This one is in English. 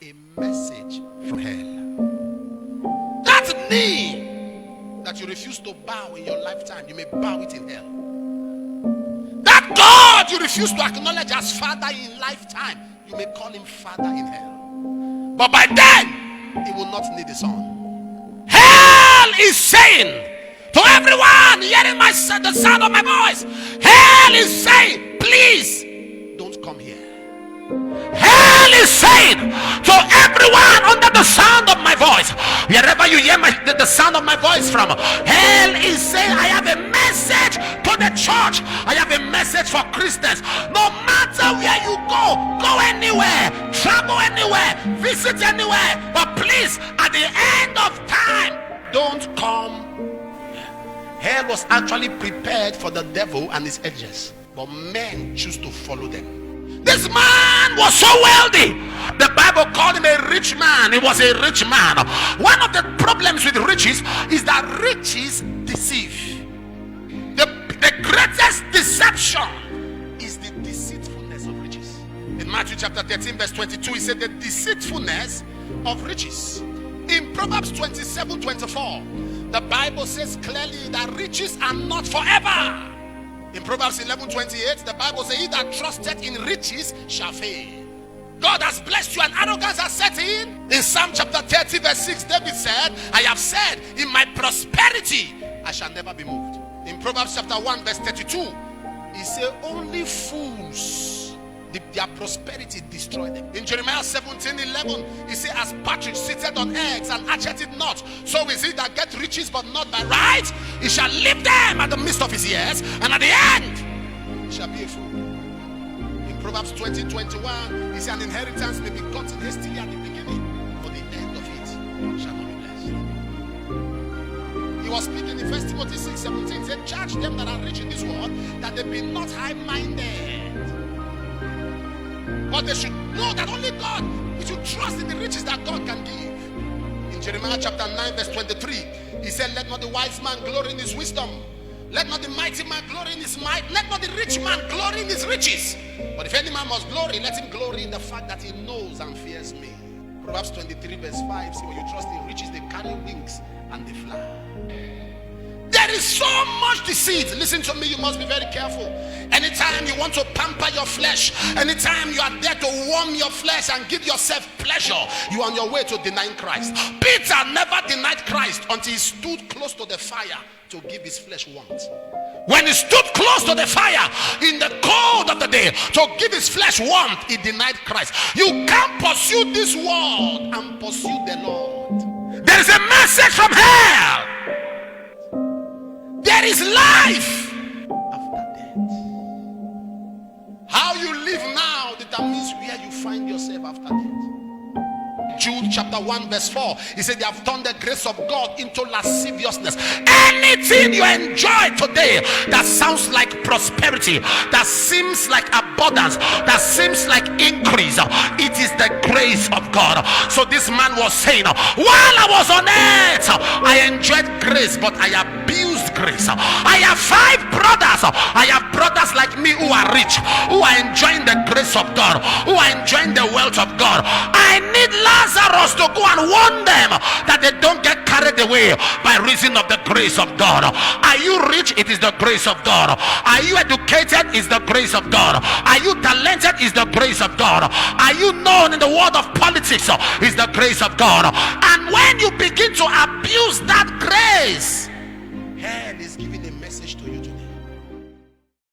a message from hell. That knee that you refuse to bow in your lifetime, you may bow it in hell. That God you refuse to acknowledge as Father in lifetime, you may call him Father in hell. But by then, he will not need a son. Hell is saying to everyone hearing the sound of my voice, hell is saying, please don't come here. Hell is saying to everyone under the sound of my voice, wherever you hear the sound of my voice from, hell is saying, I have a message to the church. I have a message for Christians. No matter where you go anywhere, travel anywhere, visit anywhere, but please, at the end of time, don't come. Hell was actually prepared for the devil and his edges, but men choose to follow them. This man was so wealthy. The Bible called him a rich man. He was a rich man. One of the problems with riches is that riches deceive. The greatest deception is the deceitfulness of riches. In Matthew chapter 13 verse 22, he said the deceitfulness of riches. In Proverbs 27:24, the Bible says clearly that riches are not forever. In Proverbs 11:28, the Bible says, he that trusted in riches shall fail. God has blessed you and arrogance has set in. In Psalm chapter 30 verse 6, David said, I have said, in my prosperity I shall never be moved. In Proverbs chapter 1 verse 32, he said, only fools, their prosperity destroy them. In Jeremiah 17:11, he said, as partridge seated on eggs and hatcheth it not, so is he that get riches but not by right. He shall leave them at the midst of his years, and at the end he shall be a fool. In Proverbs 20:21, he said, an inheritance may be gotten hastily at the beginning, but the end of it shall not be blessed. He was speaking in 1 Timothy 6:17, he said, charge them that are rich in this world, that they be not high-minded, but they should know that only God, we should trust in the riches that God can give. In Jeremiah chapter 9 verse 23, he said, let not the wise man glory in his wisdom, let not the mighty man glory in his might, let not the rich man glory in his riches, but if any man must glory, let him glory in the fact that he knows and fears me. Proverbs 23 verse 5, see, when you trust in riches, they carry wings and they fly. There is so much deceit. Listen to me, you must be very careful. Anytime you want to pamper your flesh, anytime you are there to warm your flesh and give yourself pleasure, you are on your way to denying Christ. Peter never denied Christ until he stood close to the fire to give his flesh warmth. When he stood close to the fire in the cold of the day to give his flesh warmth, he denied Christ. You can't pursue this world and pursue the Lord. There is a message from hell. There is life after death. How you live now determines where you find yourself after death. Jude chapter 1 verse 4, he said, they have turned the grace of God into lasciviousness. Anything you enjoy today that sounds like prosperity, that seems like abundance, that seems like increase, it is the grace of God. So this man was saying, while I was on earth, I enjoyed grace, but I abused grace. I have 5 brothers. I have brothers like me who are rich, who are enjoying the grace of God, who are enjoying the wealth of God. I need Lazarus to go and warn them that they don't get carried away by reason of the grace of God. Are you rich? It is the grace of God. Are you educated? It's the grace of God. Are you talented? It's the grace of God. Are you known in the world of politics? It's the grace of God. And when you begin to abuse that grace, hell is giving a message to you today.